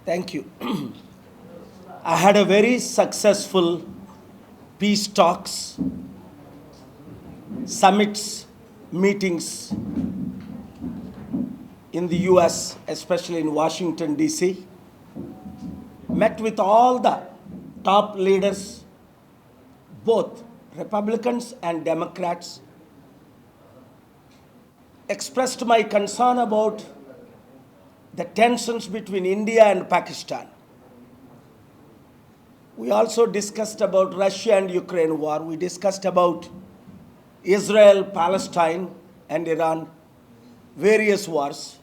Thank you. I had a very successful peace talks, summits, meetings in the US, especially in Washington, D.C. Met with all the top leaders, both Republicans and Democrats. Expressed my concern about the tensions between India and Pakistan. We also discussed about Russia and Ukraine war. We discussed about Israel, Palestine, and Iran, various wars.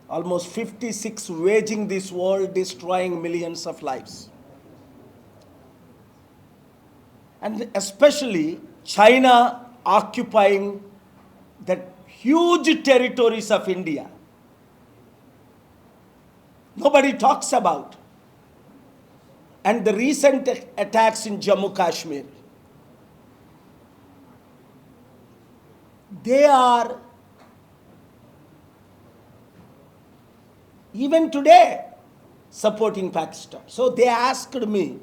Almost 56 waging this war, destroying millions of lives. And especially China occupying the huge territories of India. Nobody talks about. And the recent attacks in Jammu Kashmir. They are, even today, supporting Pakistan. So they asked me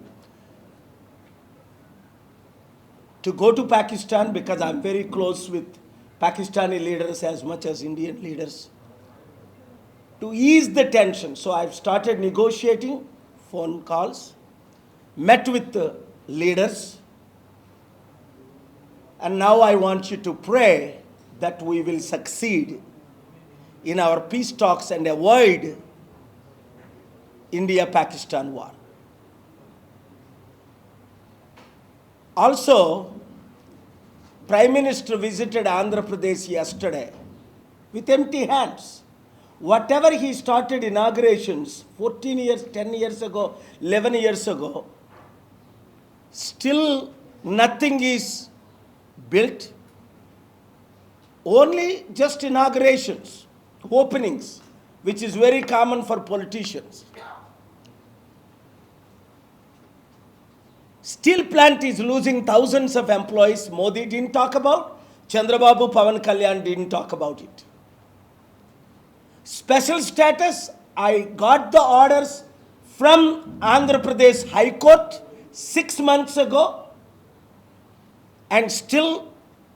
to go to Pakistan because I'm very close with Pakistani leaders as much as Indian leaders, to ease the tension. So I've started negotiating phone calls, met with the leaders, and now I want you to pray that we will succeed in our peace talks and avoid India-Pakistan war. Also, Prime Minister visited Andhra Pradesh yesterday with empty hands. Whatever he started inaugurations 14 years, 10 years ago, 11 years ago, still nothing is built. Only just inaugurations, openings, which is very common for politicians. Steel plant is losing thousands of employees. Modi didn't talk about. Chandrababu Pawan Kalyan didn't talk about it. Special status, I got the orders from Andhra Pradesh High Court 6 months ago, and still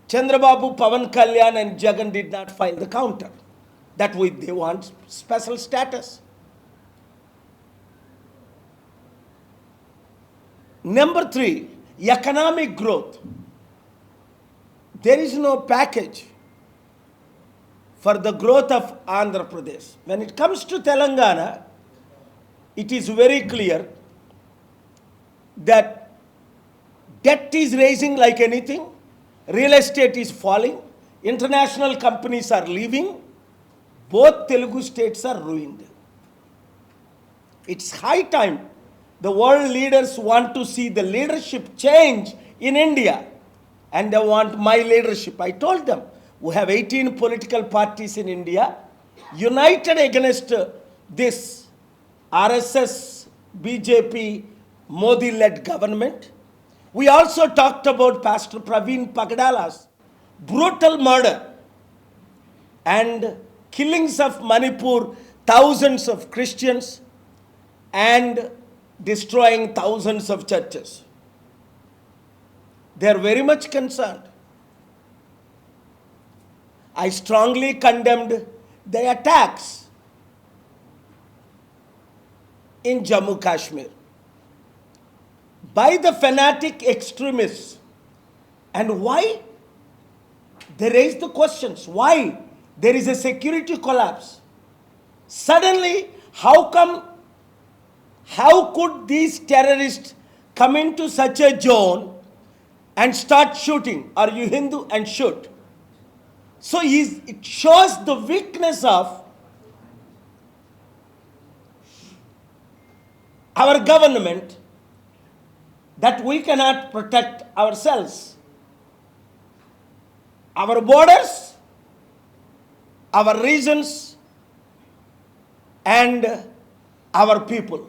Chandrababu Pawan Kalyan and Jagan did not file the counter. That they want special status. Number 3, economic growth. There is no package for the growth of Andhra Pradesh. When it comes to Telangana, it is very clear that debt is rising like anything, real estate is falling, international companies are leaving, both Telugu states are ruined. It's high time. The world leaders want to see the leadership change in India, and they want my leadership. I told them, we have 18 political parties in India, united against this RSS, BJP, Modi-led government. We also talked about Pastor Praveen Pagdala's brutal murder and killings of Manipur, thousands of Christians, and destroying thousands of churches. They are very much concerned. I strongly condemned the attacks in Jammu Kashmir by the fanatic extremists. And why? They raised the questions. Why? There is a security collapse. Suddenly, how could these terrorists come into such a zone and start shooting? Are you Hindu? And shoot. So it shows the weakness of our government, that we cannot protect ourselves, our borders, our regions, and our people.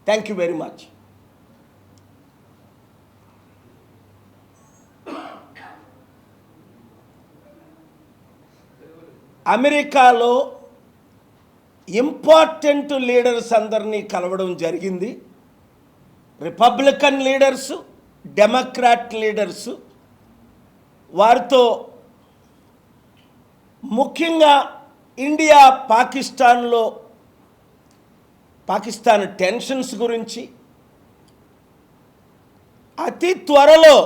Thank you very much. అమెరికాలో important leaders అందరినీ కలవడం జరిగింది. Republican leaders, Democrat leaders. వారితో ముఖ్యంగా India Pakistan tensions గురించి, అతి త్వరలో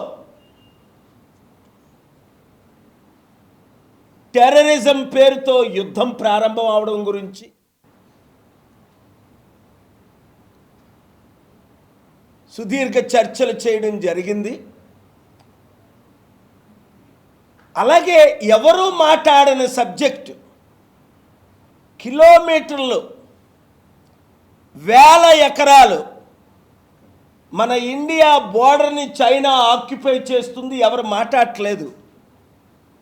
terrorism పేరుతో యుద్ధం ప్రారంభం అవడం గురించి, సుదీర్ఘ చర్చలు చేయడం జరిగింది. అలాగే ఎవరూ మాట్లాడని సబ్జెక్టు, కిలోమీటర్లు, వేల ఎకరాలు మన ఇండియా బోర్డర్ని చైనా ఆక్యుపై చేస్తుంది, ఎవరు మాట్లాడట్లేదు.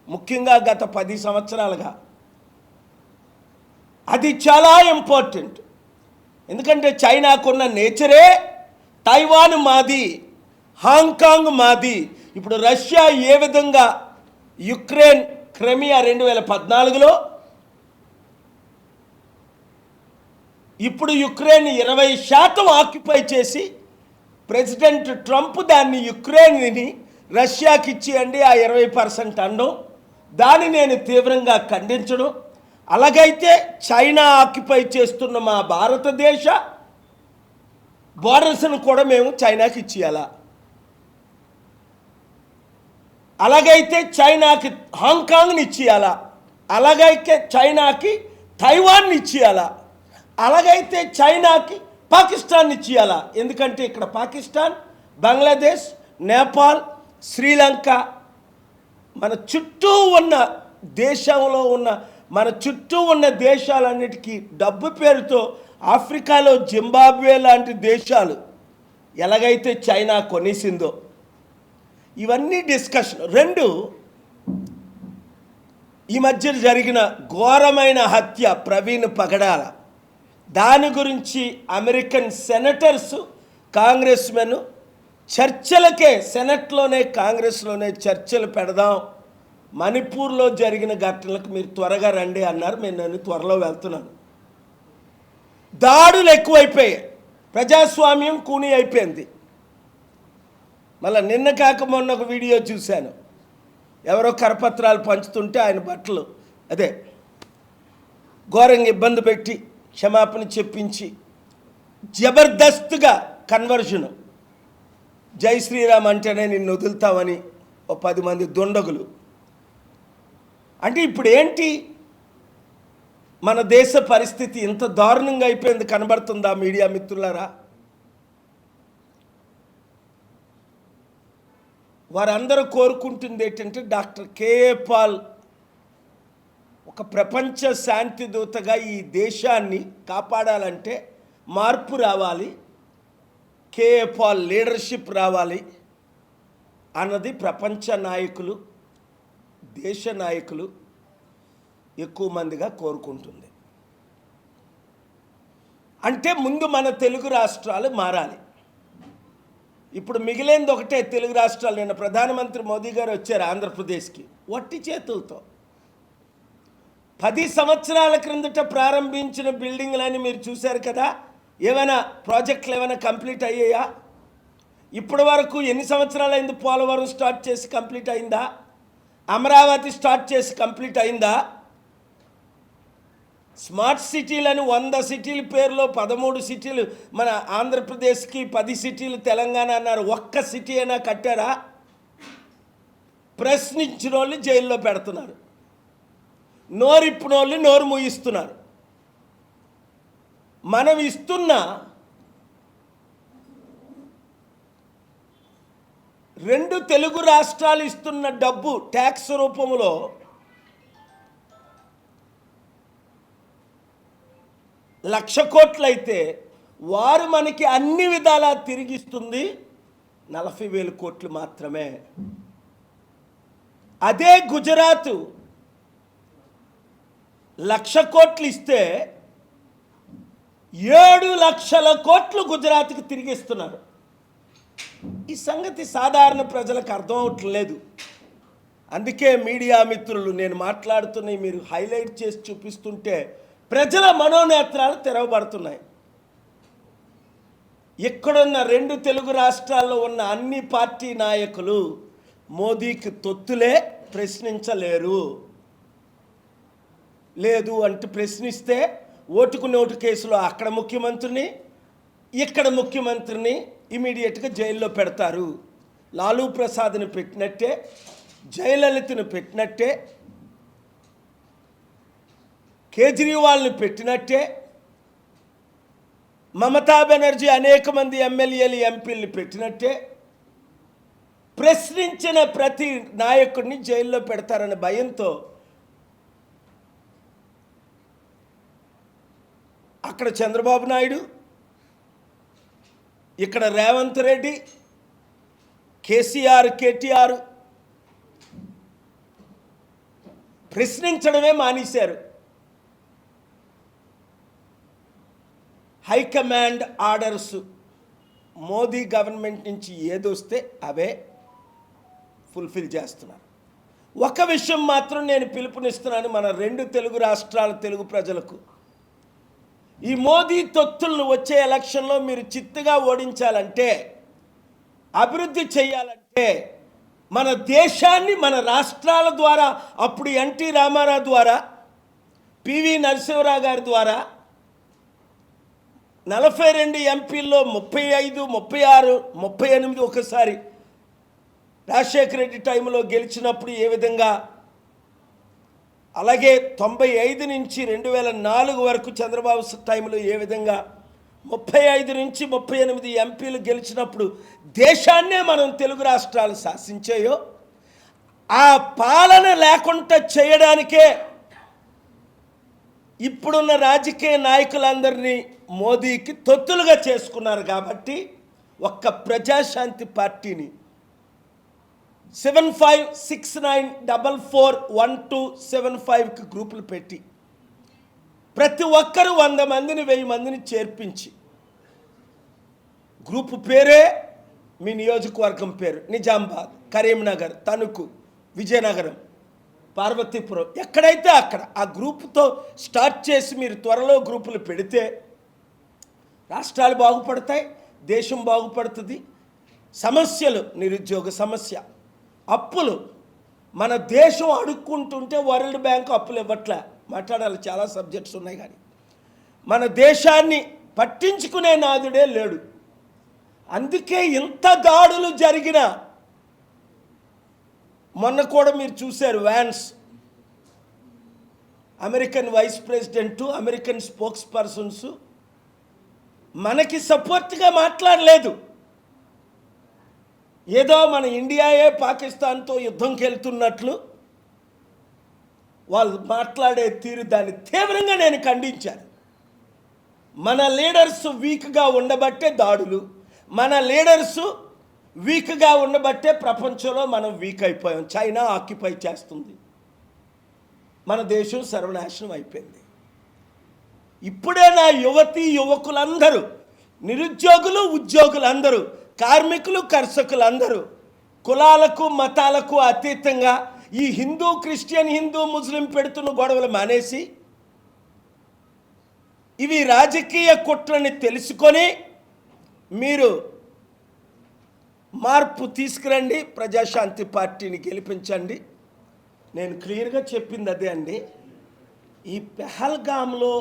ముఖ్యంగా గత 10 సంవత్సరాలుగా అది చాలా ఇంపార్టెంట్. ఎందుకంటే చైనాకున్న నేచరే తైవాన్ మాది, హాంకాంగ్ మాది. ఇప్పుడు రష్యా ఏ విధంగా యుక్రెయిన్ క్రిమియా 2014లో, ఇప్పుడు యుక్రెయిన్ 20% ఆక్యుపై చేసి ప్రెసిడెంట్ ట్రంప్ దాన్ని యుక్రెయిన్ని రష్యాకి ఇచ్చేయండి ఆ 20% అనడం, దాన్ని నేను తీవ్రంగా ఖండించడం. అలాగైతే చైనా ఆక్యుపై చేస్తున్న మా భారతదేశ బోర్డర్స్ను కూడా మేము చైనాకి ఇచ్చేయాలా? అలాగైతే చైనాకి హాంకాంగ్ని ఇచ్చేయాలా? అలాగైతే చైనాకి తైవాన్ని ఇచ్చేయాలా? అలాగైతే చైనాకి పాకిస్తాన్ ఇచ్చేయాలా? ఎందుకంటే ఇక్కడ పాకిస్తాన్, బంగ్లాదేశ్, నేపాల్, శ్రీలంక, మన చుట్టూ ఉన్న దేశంలో ఉన్న మన చుట్టూ ఉన్న దేశాలన్నిటికీ డబ్బు పేరుతో ఆఫ్రికాలో జింబాబ్వే లాంటి దేశాలు ఎలాగైతే చైనా కొనేసిందో, ఇవన్నీ డిస్కషన్. 2, ఈ మధ్య జరిగిన ఘోరమైన హత్య ప్రవీణ్ పగడాల, దాని గురించి అమెరికన్ సెనేటర్స్, కాంగ్రెస్మెన్ చర్చలకే, సెనెట్లోనే కాంగ్రెస్లోనే చర్చలు పెడదాం, మణిపూర్లో జరిగిన ఘటనలకు మీరు త్వరగా రండి అన్నారు. నేను త్వరలో వెళ్తున్నాను. దాడులు ఎక్కువైపోయాయి, ప్రజాస్వామ్యం కూని అయిపోయింది. మళ్ళీ నిన్న కాక మొన్న ఒక వీడియో చూశాను, ఎవరో కరపత్రాలు పంచుతుంటే ఆయన బట్టలు ఘోరంగా ఇబ్బంది పెట్టి క్షమాపణ చెప్పించి జబర్దస్త్గా కన్వర్షను, జై శ్రీరామ్ అంటేనే నిన్ను వదులుతామని ఓ 10 మంది దుండగులు. అంటే ఇప్పుడు ఏంటి, మన దేశ పరిస్థితి ఇంత దారుణంగా అయిపోయింది కనబడుతుందా మీడియా మిత్రులారా? వారందరూ కోరుకుంటుంది ఏంటంటే డాక్టర్ కేఏ పాల్ ఒక ప్రపంచ శాంతి దూతగా ఈ దేశాన్ని కాపాడాలంటే మార్పు రావాలి, కేఏ పాల్ లీడర్షిప్ రావాలి అన్నది ప్రపంచ నాయకులు, దేశ నాయకులు ఎక్కువ మందిగా కోరుకుంటుంది. అంటే ముందు మన తెలుగు రాష్ట్రాలు మారాలి. ఇప్పుడు మిగిలింది ఒకటే, తెలుగు రాష్ట్రాలు. నిన్న ప్రధానమంత్రి మోదీ గారు వచ్చారు ఆంధ్రప్రదేశ్కి వట్టి చేతులతో. 10 సంవత్సరాల క్రిందట ప్రారంభించిన బిల్డింగ్లని మీరు చూశారు కదా. ఏమైనా ప్రాజెక్టులు ఏమైనా కంప్లీట్ అయ్యాయా? ఇప్పటి వరకు ఎన్ని సంవత్సరాలు అయింది? పోలవరం స్టార్ట్ చేసి కంప్లీట్ అయిందా? అమరావతి స్టార్ట్ చేసి కంప్లీట్ అయిందా? స్మార్ట్ సిటీలని 100 సిటీల పేరులో 13 సిటీలు మన ఆంధ్రప్రదేశ్కి, 10 సిటీలు తెలంగాణ అన్నారు. ఒక్క సిటీ అయినా కట్టారా? ప్రశ్నించిన వాళ్ళు జైల్లో పెడుతున్నారు, నోరిప్పిన వాళ్ళు నోరు మూయిస్తున్నారు. మనం ఇస్తున్న 2 తెలుగు రాష్ట్రాలు ఇస్తున్న డబ్బు ట్యాక్స్ రూపంలో లక్ష కోట్లయితే వారు మనకి అన్ని విధాలా తిరిగిస్తుంది 40,000 కోట్లు మాత్రమే. అదే గుజరాత్ 1,00,000 కోట్లు ఇస్తే 7 లక్షల కోట్లు గుజరాత్కి తిరిగిస్తున్నారు. ఈ సంగతి సాధారణ ప్రజలకు అర్థం అవట్లేదు. అందుకే మీడియా మిత్రులు నేను మాట్లాడుతున్నవి మీరు హైలైట్ చేసి చూపిస్తుంటే ప్రజల మనోనేత్రాలు తెరవబడుతున్నాయి. ఇక్కడున్న 2 తెలుగు రాష్ట్రాల్లో ఉన్న అన్ని పార్టీ నాయకులు మోదీకి తొత్తులే, ప్రశ్నించలేరు. లేదు అంటే ప్రశ్నిస్తే ఓటుకు నోటు కేసులో అక్కడ ముఖ్యమంత్రిని, ఇక్కడ ముఖ్యమంత్రిని ఇమీడియట్గా జైల్లో పెడతారు. లాలూ ప్రసాద్ని పెట్టినట్టే, జయలలితను పెట్టినట్టే, కేజ్రీవాల్ని పెట్టినట్టే, మమతా బెనర్జీ అనేక మంది ఎమ్మెల్యేలు, ఎంపీలు పెట్టినట్టే ప్రశ్నించిన ప్రతి నాయకుడిని జైల్లో పెడతారనే భయంతో అక్కడ చంద్రబాబు నాయుడు, ఇక్కడ రేవంత్ రెడ్డి, కేసీఆర్, కేటీఆర్ ప్రశ్నించడమే మానేశారు. హైకమాండ్ ఆర్డర్స్ మోదీ గవర్నమెంట్ నుంచి ఏదొస్తే అవే ఫుల్ఫిల్ చేస్తున్నారు. ఒక విషయం మాత్రం నేను పిలుపునిస్తున్నాను మన 2 తెలుగు రాష్ట్రాల తెలుగు ప్రజలకు. ఈ మోదీ తొత్తులను వచ్చే ఎలక్షన్లో మీరు చిత్తుగా ఓడించాలంటే, అభివృద్ధి చేయాలంటే, మన దేశాన్ని మన రాష్ట్రాల ద్వారా, అప్పుడు ఎన్టీ రామారావు ద్వారా, పివి నరసింహరావు గారి ద్వారా 42 ఎంపీల్లో 35, 36, 38 ఒకసారి రాజశేఖర రెడ్డి టైంలో గెలిచినప్పుడు ఏ విధంగా, అలాగే 95 నుంచి 2004 వరకు చంద్రబాబు టైంలో ఏ విధంగా 35 నుంచి 38 ఎంపీలు గెలిచినప్పుడు దేశాన్నే మనం తెలుగు రాష్ట్రాలు శాసించాయో, ఆ పాలన లేకుండా చేయడానికే ఇప్పుడున్న రాజకీయ నాయకులందరినీ మోదీకి తొత్తులుగా చేసుకున్నారు. కాబట్టి ఒక్క ప్రజాశాంతి పార్టీని 7569441275కి గ్రూపులు పెట్టి ప్రతి ఒక్కరు 100 మందిని 1000 మందిని చేర్పించి, గ్రూపు పేరే మీ నియోజకవర్గం పేరు, నిజామాబాద్, కరీంనగర్, తణుకు, విజయనగరం, పార్వతీపురం, ఎక్కడైతే అక్కడ ఆ గ్రూపుతో స్టార్ట్ చేసి మీరు త్వరలో గ్రూపులు పెడితే రాష్ట్రాలు బాగుపడతాయి, దేశం బాగుపడుతుంది. సమస్యలు, నిరుద్యోగ సమస్య, అప్పులు, మన దేశం అడుక్కుంటుంటే వరల్డ్ బ్యాంక్ అప్పులు ఇవ్వట్లే. మాట్లాడాలి, చాలా సబ్జెక్ట్స్ ఉన్నాయి, కానీ మన దేశాన్ని పట్టించుకునే నాదుడే లేడు. అందుకే ఇంత దాడులు జరిగిన, మొన్న కూడా మీరు చూశారు, Vance American vice president, American spokespersons మనకి సపోర్ట్గా మాట్లాడలేదు. ఏదో మన ఇండియాయే పాకిస్తాన్తో యుద్ధంకి వెళ్తున్నట్లు వాళ్ళు మాట్లాడే తీరు, దాన్ని తీవ్రంగా నేను ఖండించాను. మన లీడర్స్ వీక్గా ఉండబట్టే దాడులు, మన లీడర్స్ వీక్గా ఉండబట్టే ప్రపంచంలో మనం వీక్ అయిపోయాం. చైనా ఆక్యుపై చేస్తుంది, మన దేశం సర్వనాశనం అయిపోయింది. ఇప్పుడే నా యువతీ యువకులందరూ, నిరుద్యోగులు, ఉద్యోగులందరూ, కార్మికులు, కర్షకులందరూ కులాలకు మతాలకు అతీతంగా ఈ హిందూ, క్రిస్టియన్, హిందూ, ముస్లిం పెడుతున్న గొడవలు మానేసి ఇవి రాజకీయ కుట్రని తెలుసుకొని మీరు మార్పు తీసుకురండి, ప్రజాశాంతి పార్టీని గెలిపించండి. నేను క్లియర్గా చెప్పింది అదే అండి. ఈ పెహల్గామ్లో,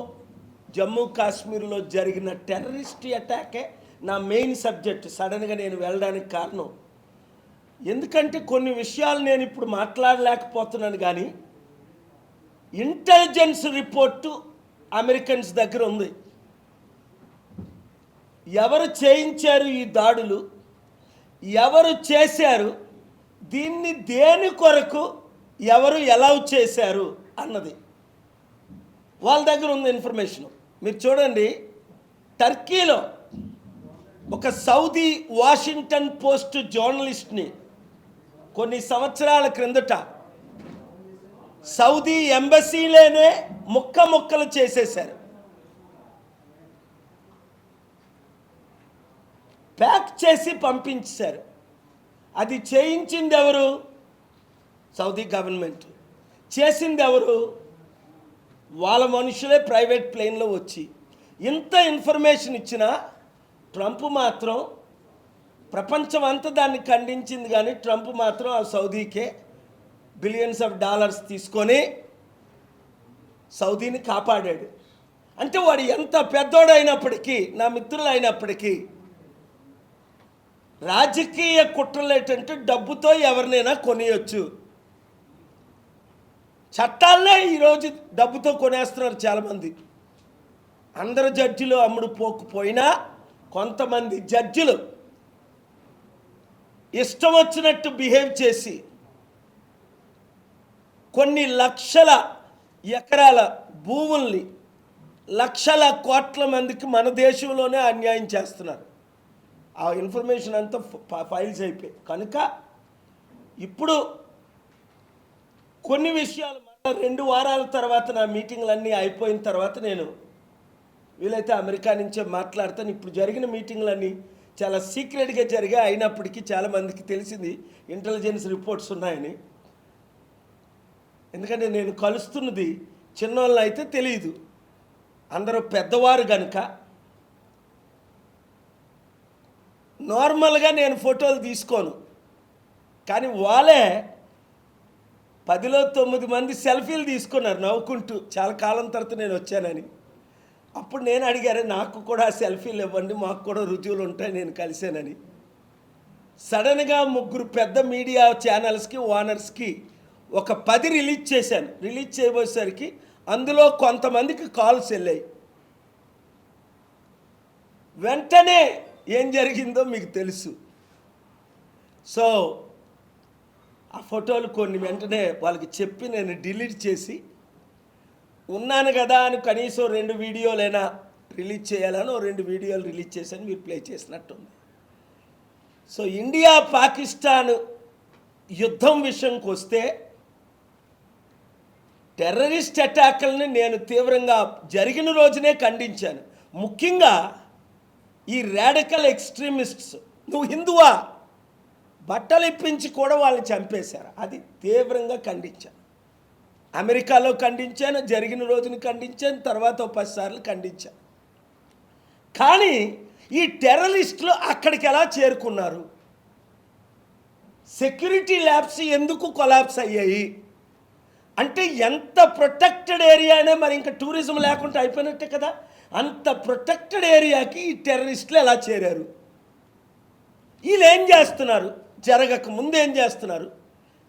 జమ్మూ కాశ్మీర్లో జరిగిన టెర్రరిస్ట్ అటాకే నా మెయిన్ సబ్జెక్ట్. సడన్గా నేను వెళ్ళడానికి కారణం ఎందుకంటే కొన్ని విషయాలు నేను ఇప్పుడు మాట్లాడలేకపోతున్నాను, కానీ ఇంటెలిజెన్స్ రిపోర్టు అమెరికన్స్ దగ్గర ఉంది. ఎవరు చేయించారు ఈ దాడులు, ఎవరు చేశారు, దీన్ని దేని కొరకు ఎవరు ఎలా చేశారు అన్నది వాళ్ళ దగ్గర ఉంది ఇన్ఫర్మేషన్. మీరు చూడండి, టర్కీలో ఒక సౌదీ వాషింగ్టన్ పోస్ట్ జర్నలిస్ట్ని కొన్ని సంవత్సరాల క్రిందట సౌదీ ఎంబసీలోనే ముక్కలు చేసేశారు. ప్యాక్ చేసి పంపించారు. అది చేయించింది ఎవరు? Saudi government. చేసింది ఎవరు? వాళ్ళ మనుషులే ప్రైవేట్ ప్లేన్లో వచ్చి ఇంత ఇన్ఫర్మేషన్ ఇచ్చినా ట్రంప్ మాత్రం ప్రపంచం అంతా దాన్ని ఖండించింది, కానీ ట్రంప్ మాత్రం ఆ సౌదీకే బిలియన్స్ ఆఫ్ డాలర్స్ తీసుకొని సౌదీని కాపాడాడు. అంటే వాడు ఎంత పెద్దోడైనప్పటికీ, నా మిత్రులు అయినప్పటికీ, రాజకీయ కుట్రలు ఏంటంటే డబ్బుతో ఎవరినైనా కొనియొచ్చు. చట్టాలనే ఈరోజు డబ్బుతో కొనేస్తున్నారు చాలామంది. అందరు జడ్జిలు అమ్ముడు పోకపోయినా కొంతమంది జడ్జిలు ఇష్టం వచ్చినట్టు బిహేవ్ చేసి కొన్ని లక్షల ఎకరాల భూముల్ని లక్షల కోట్ల మందికి మన దేశంలోనే అన్యాయం చేస్తున్నారు. ఆ ఇన్ఫర్మేషన్ అంతా ఫైల్స్ అయిపోయి కనుక ఇప్పుడు కొన్ని విషయాలు 2 వారాల తర్వాత నా మీటింగ్లన్నీ అయిపోయిన తర్వాత నేను వీలైతే అమెరికా నుంచే మాట్లాడతాను. ఇప్పుడు జరిగిన మీటింగ్లన్నీ చాలా సీక్రెట్గా జరిగాయి. అయినప్పటికీ చాలామందికి తెలిసింది ఇంటెలిజెన్స్ రిపోర్ట్స్ ఉన్నాయని. ఎందుకంటే నేను కలుస్తున్నది చిన్నోళ్ళని అయితే తెలియదు, అందరూ పెద్దవారు కనుక నార్మల్గా నేను ఫోటోలు తీసుకోను. కానీ వాళ్ళే 10లో 9 మంది సెల్ఫీలు తీసుకున్నారు నవ్వుకుంటూ, చాలా కాలం తర్వాత నేను వచ్చానని. అప్పుడు నేను అడిగారు, నాకు కూడా సెల్ఫీలు ఇవ్వండి, మాకు కూడా రుజువులు ఉంటాయి నేను కలిసానని. సడన్గా 3 పెద్ద మీడియా ఛానల్స్కి ఓనర్స్కి ఒక 10 రిలీజ్ చేశాను. రిలీజ్ చేయబోయేసరికి అందులో కొంతమందికి కాల్స్ వెళ్ళాయి. వెంటనే ఏం జరిగిందో మీకు తెలుసు. సో ఆ ఫోటోలు కొన్ని వెంటనే వాళ్ళకి చెప్పి నేను డిలీట్ చేసి, ఉన్నాను కదా అని కనీసం 2 వీడియోలైనా రిలీజ్ చేయాలని 2 వీడియోలు రిలీజ్ చేశాను, మీరు ప్లే చేసినట్టుంది. సో ఇండియా పాకిస్తాన్ యుద్ధం విషయంకి వస్తే టెర్రరిస్ట్ అటాక్లని నేను తీవ్రంగా జరిగిన రోజునే ఖండించాను. ముఖ్యంగా ఈ రాడికల్ ఎక్స్ట్రీమిస్ట్స్, నువ్వు హిందువా, బట్టలు ఇప్పించి కూడా వాళ్ళని చంపేశారు. అది తీవ్రంగా ఖండించాను. అమెరికాలో ఖండించాను, జరిగిన రోజుని ఖండించాను, తర్వాత 10 సార్లు ఖండించాను. కానీ ఈ టెర్రరిస్టులు అక్కడికి ఎలా చేరుకున్నారు? సెక్యూరిటీ ల్యాబ్స్ ఎందుకు కొలాప్స్ అయ్యాయి అంటే, ఎంత ప్రొటెక్టెడ్ ఏరియానే మరి ఇంకా టూరిజం లేకుండా అయిపోయినట్టే కదా. అంత ప్రొటెక్టెడ్ ఏరియాకి ఈ టెర్రరిస్టులు ఎలా చేరారు? వీళ్ళు ఏం చేస్తున్నారు? జరగక ముందు ఏం చేస్తున్నారు,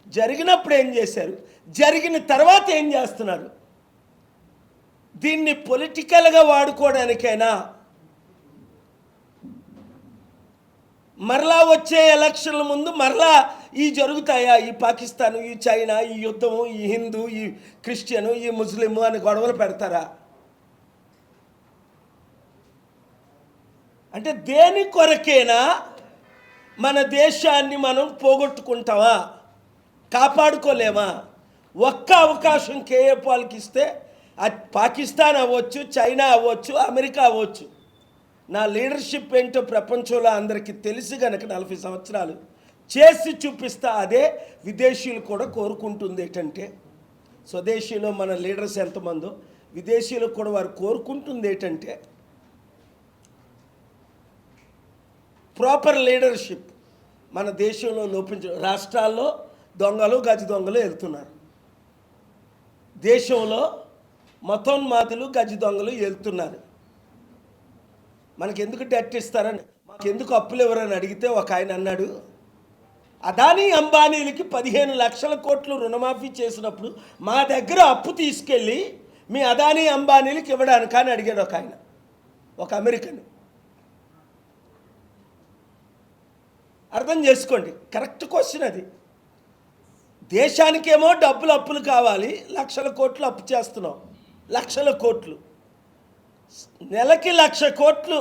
జరిగినప్పుడు ఏం చేశారు, జరిగిన తర్వాత ఏం చేస్తున్నారు? దీన్ని పొలిటికల్గా వాడుకోవడానికైనా, మరలా వచ్చే ఎలక్షన్ల ముందు మరలా ఈ జరుగుతాయా, ఈ పాకిస్తాను, ఈ చైనా, ఈ యుద్ధము, ఈ హిందూ, ఈ క్రిస్టియను, ఈ ముస్లిము అని గొడవలు పెడతారా? అంటే దేని కొరకేనా మన దేశాన్ని మనం పోగొట్టుకుంటామా, కాపాడుకోలేమా? ఒక్క అవకాశం కేఏ పాల్కి ఇస్తే అది పాకిస్తాన్ అవ్వచ్చు, చైనా అవ్వచ్చు, అమెరికా అవ్వచ్చు. నా లీడర్షిప్ ఏంటో ప్రపంచంలో అందరికీ తెలిసి కనుక 40 సంవత్సరాలు చేసి చూపిస్తా. అదే విదేశీయులు కూడా కోరుకుంటుంది. ఏంటంటే స్వదేశీలో మన లీడర్స్ ఎంతమందో విదేశీయులు కూడా వారు కోరుకుంటుంది ఏంటంటే ప్రాపర్ లీడర్షిప్. మన దేశంలో రాష్ట్రాల్లో దొంగలు, గజ దొంగలు వెళ్తున్నారు. దేశంలో మతోన్మాదులు, గజ దొంగలు వెళ్తున్నారు. మనకెందుకు డెట్ ఇస్తారని, మాకెందుకు అప్పులు ఎవరని అడిగితే ఒక ఆయన అన్నాడు, అదానీ అంబానీలకి 15 లక్షల కోట్లు రుణమాఫీ చేసినప్పుడు మా దగ్గర అప్పు తీసుకెళ్ళి మీ అదానీ అంబానీలకి ఇవ్వడానికి అని అడిగాడు ఒక ఆయన, ఒక అమెరికన్. అర్థం చేసుకోండి, కరెక్ట్ క్వశ్చన్ అది. దేశానికేమో డబ్బులు అప్పులు కావాలి, లక్షల కోట్లు అప్పు చేస్తున్నాం, లక్షల కోట్లు. నెలకి 1,00,000 కోట్లు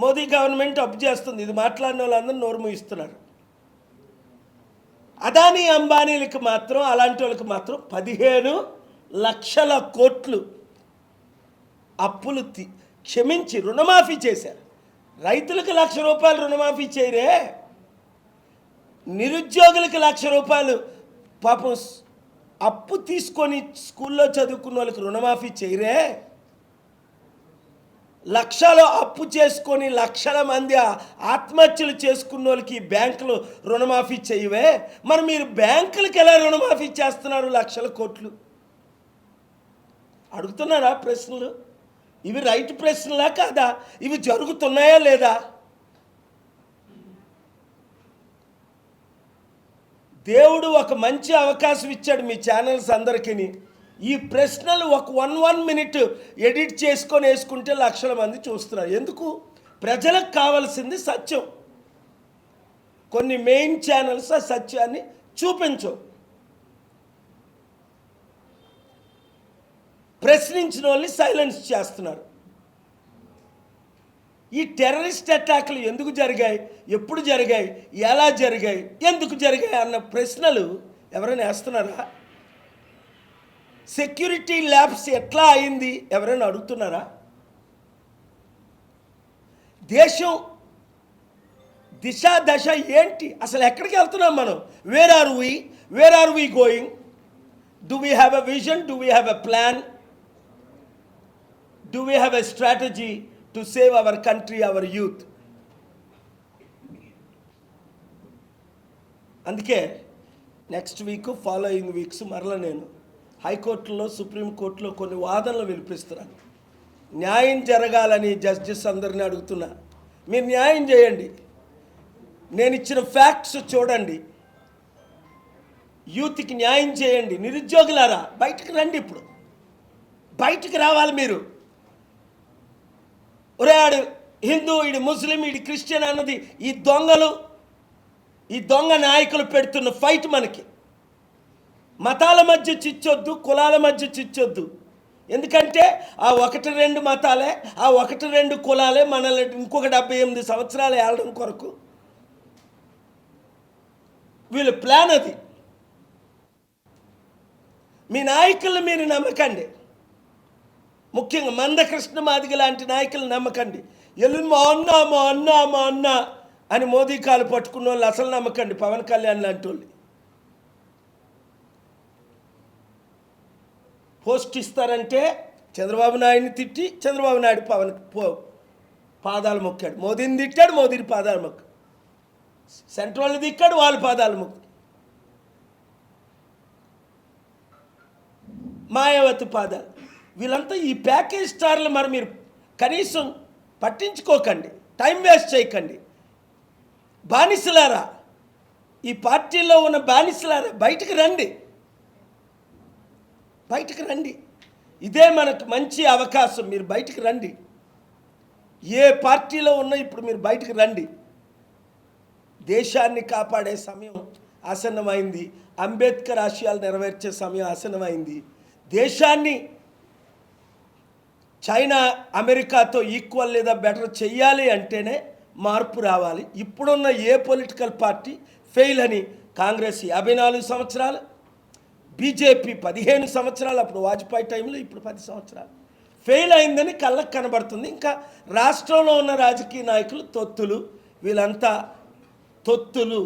మోదీ గవర్నమెంట్ అప్పు చేస్తుంది. ఇది మాట్లాడిన వాళ్ళందరూ నోరు మూయిస్తున్నారు. అదానీ అంబానీలకు మాత్రం, అలాంటి వాళ్ళకి మాత్రం 15 లక్షల కోట్లు అప్పులు క్షమించి రుణమాఫీ చేశారు. రైతులకు 1,00,000 రూపాయలు రుణమాఫీ చేయరే, నిరుద్యోగులకు 1,00,000 రూపాయలు పాపం అప్పు తీసుకొని స్కూల్లో చదువుకున్న వాళ్ళకి రుణమాఫీ చేయరే? లక్షలు అప్పు చేసుకొని లక్షల మంది ఆత్మహత్యలు చేసుకున్న వాళ్ళకి బ్యాంకులు రుణమాఫీ చేయవే? మరి మీరు బ్యాంకులకు ఎలా రుణమాఫీ చేస్తున్నారు లక్షల కోట్లు? అడుగుతున్నారా ప్రశ్నలు? ఇవి రైట్ ప్రశ్నలా కాదా? ఇవి జరుగుతున్నాయా లేదా? దేవుడు ఒక మంచి అవకాశం ఇచ్చాడు మీ ఛానల్స్ అందరికీ. ఈ ప్రశ్నలు ఒక 1 మినిట్ ఎడిట్ చేసుకొని వేసుకుంటే లక్షల మంది చూస్తున్నారు. ఎందుకు? ప్రజలకు కావాల్సింది సత్యం. కొన్ని మెయిన్ ఛానల్స్ ఆ సత్యాన్ని చూపించవు. ప్రశ్నించిన వాళ్ళని సైలెన్స్ చేస్తున్నారు. ఈ టెర్రరిస్ట్ అటాక్లు ఎందుకు జరిగాయి, ఎప్పుడు జరిగాయి, ఎలా జరిగాయి, ఎందుకు జరిగాయి అన్న ప్రశ్నలు ఎవరైనా వేస్తున్నారా? సెక్యూరిటీ ల్యాబ్స్ ఎట్లా అయింది ఎవరైనా అడుగుతున్నారా? దేశం దిశ దశ ఏంటి? అసలు ఎక్కడికి వెళ్తున్నాం మనం? Where are we going? Do we have a vision? Do we have a plan? Do we have a strategy to save our country, our youth? అందుకే నెక్స్ట్ వీక్, ఫాలోయింగ్ వీక్స్ మరలా నేను హైకోర్టులో, సుప్రీంకోర్టులో కొన్ని వాదనలు వినిపిస్తున్నాను. న్యాయం జరగాలని జస్టిస్ అందరినీ అడుగుతున్నా. మీరు న్యాయం చేయండి. నేను ఇచ్చిన ఫ్యాక్ట్స్ చూడండి. యూత్కి న్యాయం చేయండి. నిరుద్యోగులారా బయటకు రండి. ఇప్పుడు బయటకు రావాలి మీరు. ఒరే ఆడు హిందూ, ఈడు ముస్లిం, ఈడు క్రిస్టియన్ అన్నది ఈ దొంగ నాయకులు పెడుతున్న ఫైట్. మనకి మతాల మధ్య చిచ్చొద్దు, కులాల మధ్య చిచ్చొద్దు. ఎందుకంటే ఆ 1-2 మతాలే, ఆ 1-2 కులాలే మనల్ని ఇంకొక 78 సంవత్సరాలు ఏలడం కొరకు వీళ్ళ ప్లాన్ అది. మీ నాయకులను మీరు నమ్మకండి. ముఖ్యంగా మందకృష్ణ మాదిగ లాంటి నాయకులు నమ్మకండి. మా అన్న అని మోదీ కాలు పట్టుకున్న వాళ్ళు అసలు నమ్మకండి. పవన్ కళ్యాణ్ లాంటి వాళ్ళు పోస్ట్ ఇస్తారంటే చంద్రబాబు నాయుడిని తిట్టి చంద్రబాబు నాయుడు పాదాలు మొక్కాడు, మోదీని తిట్టాడు, మోదీని పాదాలు మొక్కాడు, సెంట్రల్ దిక్కాడు, వాళ్ళ పాదాలు మొక్కాడు. మాయావతి పాదాలు. వీళ్ళంతా ఈ ప్యాకేజ్ స్టార్లు. మరి మీరు కనీసం పట్టించుకోకండి, టైం వేస్ట్ చేయకండి. బానిసలారా, ఈ పార్టీలో ఉన్న బానిసలారా బయటకు రండి, బయటకు రండి. ఇదే మనకు మంచి అవకాశం. మీరు బయటకు రండి. ఏ పార్టీలో ఉన్నా ఇప్పుడు మీరు బయటకు రండి. దేశాన్ని కాపాడే సమయం ఆసన్నమైంది. అంబేద్కర్ ఆశయాలు నెరవేర్చే సమయం ఆసన్నమైంది. దేశాన్ని చైనా, అమెరికాతో ఈక్వల్ లేదా బెటర్ చెయ్యాలి అంటేనే మార్పు రావాలి. ఇప్పుడున్న ఏ పొలిటికల్ పార్టీ ఫెయిల్ అని కాంగ్రెస్ 54 సంవత్సరాలు, బీజేపీ 15 సంవత్సరాలు, అప్పుడు వాజ్పేయి టైంలో, ఇప్పుడు 10 సంవత్సరాలు ఫెయిల్ అయిందని కళ్ళకు కనబడుతుంది. ఇంకా రాష్ట్రంలో ఉన్న రాజకీయ నాయకులు తొత్తులు. వీళ్ళంతా తొత్తులు,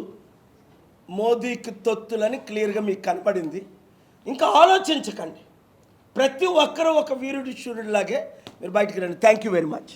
మోదీకి తొత్తులని క్లియర్గా మీకు కనపడింది. ఇంకా ఆలోచించకండి. ప్రతి ఒక్కరూ ఒక వీరుడి శూరుడిలాగే మీరు బయటికి రండి. Thank you very much.